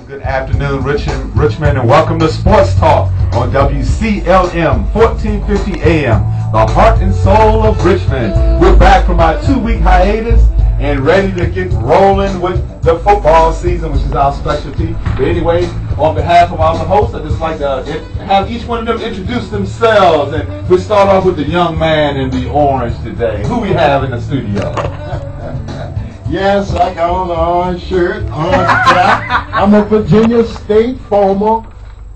Good afternoon, Richmond, and welcome to Sports Talk on wclm 1450 AM, the heart and soul of Richmond. We're back from our 2-week hiatus and ready to get rolling with the football season, which is our specialty. But anyway, on behalf of our hosts, I'd just like to have each one of them introduce themselves. And we'll start off with the young man in the orange today. Who we have in the studio? Yes, I got on the orange shirt, orange cap. I'm a Virginia State former.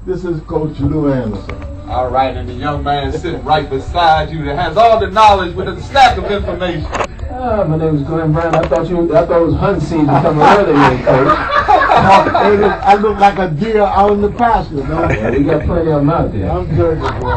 This is Coach Lou Anderson. All right, and the young man sitting right beside you that has all the knowledge with a stack of information. My name is Glenn Brown. I thought it was hunting season coming earlier, Coach. I look like a deer out in the pasture, no? Yeah, we got plenty of them out there. I'm good, boy.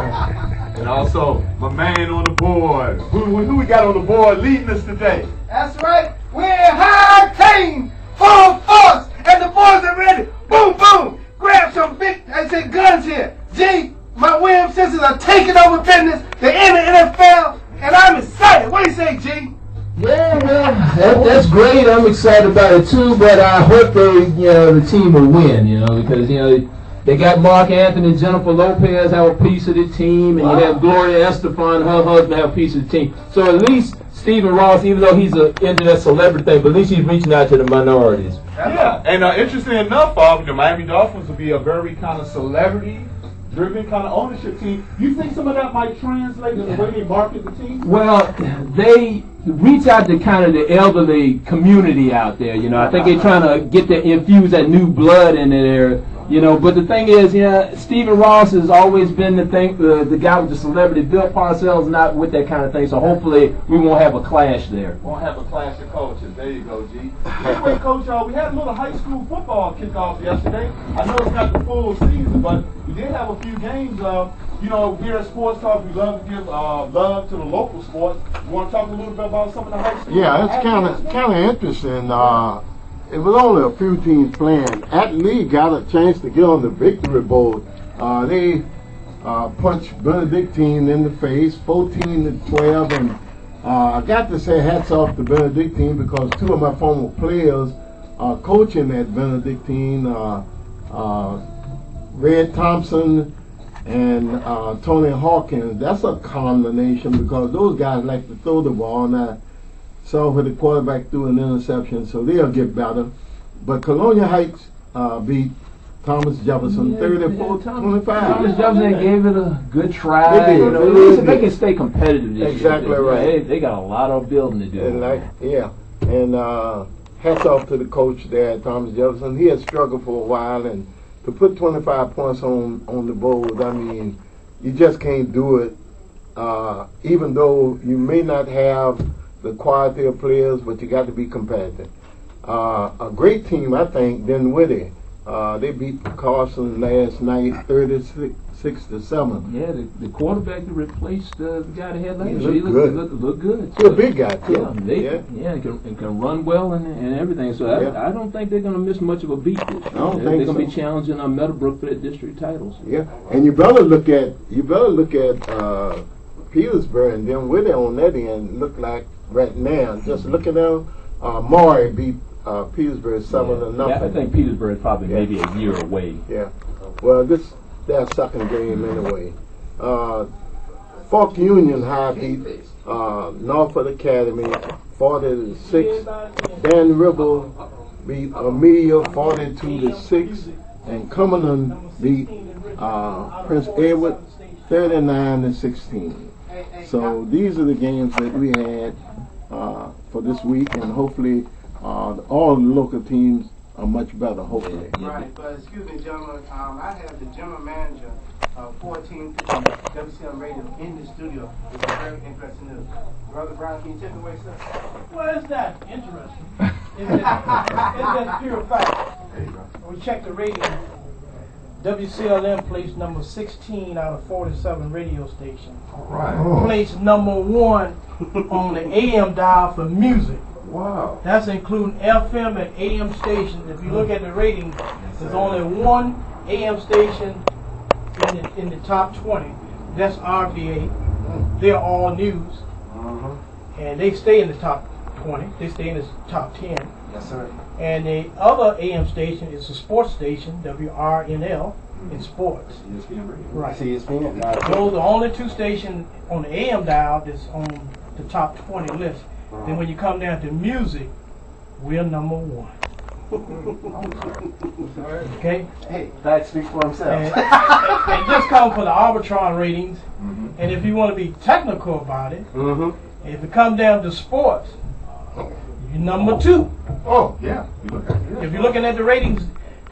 And also, my man on the board. Who we got on the board leading us today? That's right. We're in high team, full force, and the boys are ready. Boom, boom. Grab some big, I said guns here. G, my Williams sisters are taking over business. They're in the NFL, and I'm excited. What do you say, G? Yeah, well, that's great. I'm excited about it too, but I hope the team will win, because they got Mark Anthony, Jennifer Lopez have a piece of the team, and you have Gloria Estefan, her husband, have a piece of the team. So at least Stephen Ross, even though he's an internet celebrity thing, but at least he's reaching out to the minorities. Yeah, and interestingly enough, the Miami Dolphins will be a very kind of celebrity-driven kind of ownership team. You think some of that might translate in the way they market the team? Well, they reach out to kind of the elderly community out there. I think they're trying to infuse that new blood in there. But the thing is, Stephen Ross has always been the guy with the celebrity. Bill Parcells not with that kind of thing. So hopefully we won't have a clash there. Won't have a clash of cultures. There you go, G. Anyway, Coach, we had a little high school football kickoff yesterday. I know it's not the full season, but we did have a few games. Here at Sports Talk, we love to give love to the local sports. You want to talk a little bit about some of the high school? Yeah, it's kind of interesting. It was only a few teams playing. Atlee got a chance to get on the victory board. They punched Benedictine in the face, 14-12, and I got to say hats off to Benedictine because two of my former players are coaching at Benedictine, Red Thompson and Tony Hawkins. That's a combination because those guys like to throw the ball. Now, so for the quarterback threw an interception, so they'll get better. But Colonia Heights beat Thomas Jefferson 34-25. Thomas Jefferson gave it a good try. They did. At least they can stay competitive this year. Exactly right. They got a lot of building to do. And hats off to the coach there at Thomas Jefferson. He had struggled for a while, and to put 25 points on the board, I mean, you just can't do it. Even though you may not have the quality of players, but you got to be competitive. A great team, I think, Dinwiddie. They beat Carson last night, 36-7. Yeah, the quarterback that replaced the guy that had last year. He looked good. He's a big guy too. Can run well and everything. So I don't think they're going to miss much of a beat this year. They're going to be challenging Meadowbrook for their district titles. Yeah, and you better look at Petersburg and Dinwiddie on that end. Look like right now, just looking down, Maury beat Petersburg 7-0. I think Petersburg is probably maybe a year away. Yeah. Well, this their second game anyway. Fork Union High beat Norfolk Academy 40-6. Dan Ribble beat Amelia 42-6, and Cumberland beat Prince Edward 39-16. So these are the games that we had for this week, and hopefully all the local teams are much better, hopefully. Right, but excuse me, gentlemen, I have the general manager of 1450 WCLM Radio in the studio. It's very interesting news. Brother Brown, can you take it away, sir? Well, it's not interesting. It's just pure fact. We checked the rating. WCLM placed number 16 out of 47 radio stations. All right. Placed number 1 on the AM dial for music. Wow. That's including FM and AM stations. If you look at the rating, there's only one AM station in the top 20. That's RVA. They're all news. And they stay in the top 20. They stay in the top 10. Yes, sir. And the other AM station is a sports station, WRNL, in sports. Right. ESPN. Those are the only two stations on the AM dial that's on the top 20 list. Then when you come down to music, we're number 1. Okay? Hey, that speaks for himself. And just come for the Arbitron ratings. And if you want to be technical about it, if it comes down to sports, you're number 2. Oh, yeah. If you're looking at the ratings,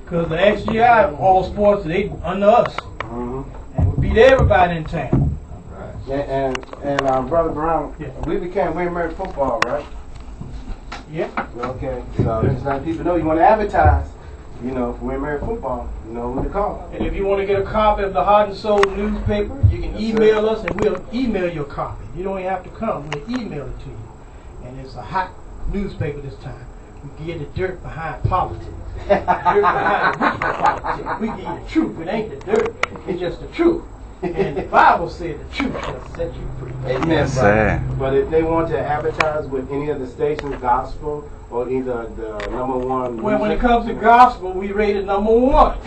because the XGI, all sports, they under us. And we beat everybody in town. And Brother Brown, we became We American Football, right? Yeah. Okay. So just let people know you want to advertise, you know, for We American Football, you know who to call. And if you want to get a copy of the Heart and Soul newspaper, you can email us and we'll email you a copy. You don't even have to come, we'll email it to you. And it's a hot newspaper this time. We get the dirt behind politics. Dirt behind politics. We give you the truth. It ain't the dirt, it's just the truth. And the Bible said the truth shall set you free. Amen. Sir. But if they want to advertise with any of the stations, gospel, or either the number 1. Well, when it comes to gospel, we rated number 1.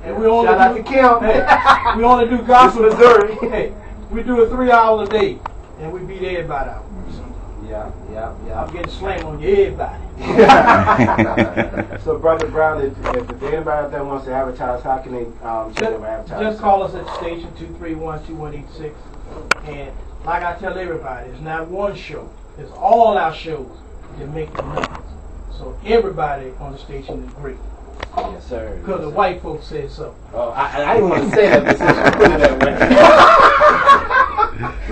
And we only shout out to Kim. we only do gospel. This Missouri. Hey, we do it 3 hours a day, and we beat everybody out. Yeah. I'm getting slammed on everybody. So, Brother Brown, if anybody out there wants to advertise, how can they send them advertise? Just call us at the station 231-2186. And like I tell everybody, it's not one show. It's all our shows that make the numbers. So everybody on the station is great. Yes, sir. Because the white folks said so. Oh, I didn't want to say that, but since you put it that way.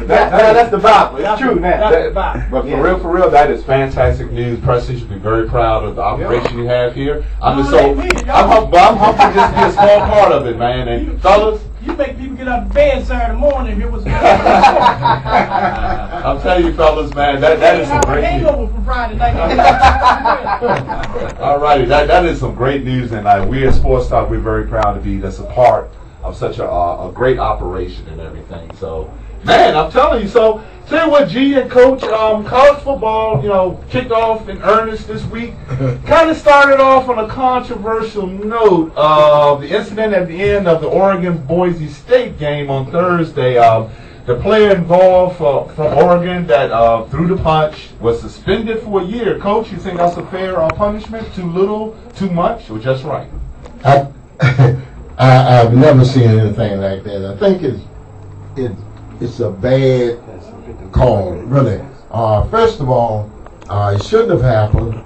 That's the Bible. It's true now. That's the Bible. But for real, that is fantastic news. Preston should be very proud of the operation you have here. I'm just I'm hoping just to be a small part of it, man. And fellas, you make people get out of bed Saturday morning and hear what's going on. I'm telling you, fellas, man, that is some great news. Hangover from Friday night. All righty, that is some great news, and we at Sports Talk, we're very proud to be that's a part of such a great operation and everything. So, man, I'm telling you. So, tell you what, G and Coach, college football, you know, kicked off in earnest this week. Kind of started off on a controversial note of the incident at the end of the Oregon-Boise State game on Thursday. The player involved from Oregon that threw the punch was suspended for a year. Coach, you think that's a fair punishment? Too little, too much, or just right? I've never seen anything like that. I think it's a bad call, really. First of all, it shouldn't have happened,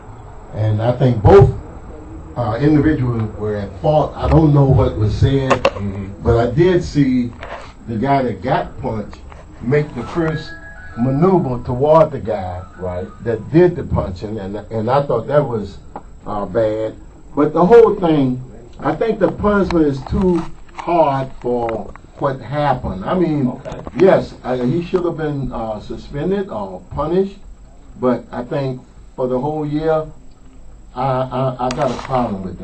and I think both individuals were at fault. I don't know what was said, but I did see the guy that got punched make the first maneuver toward the guy that did the punching, and I thought that was bad. But the whole thing, I think the punishment is too hard for what happened. I mean, yes, he should have been suspended or punished, but I think for the whole year, I got a problem with that.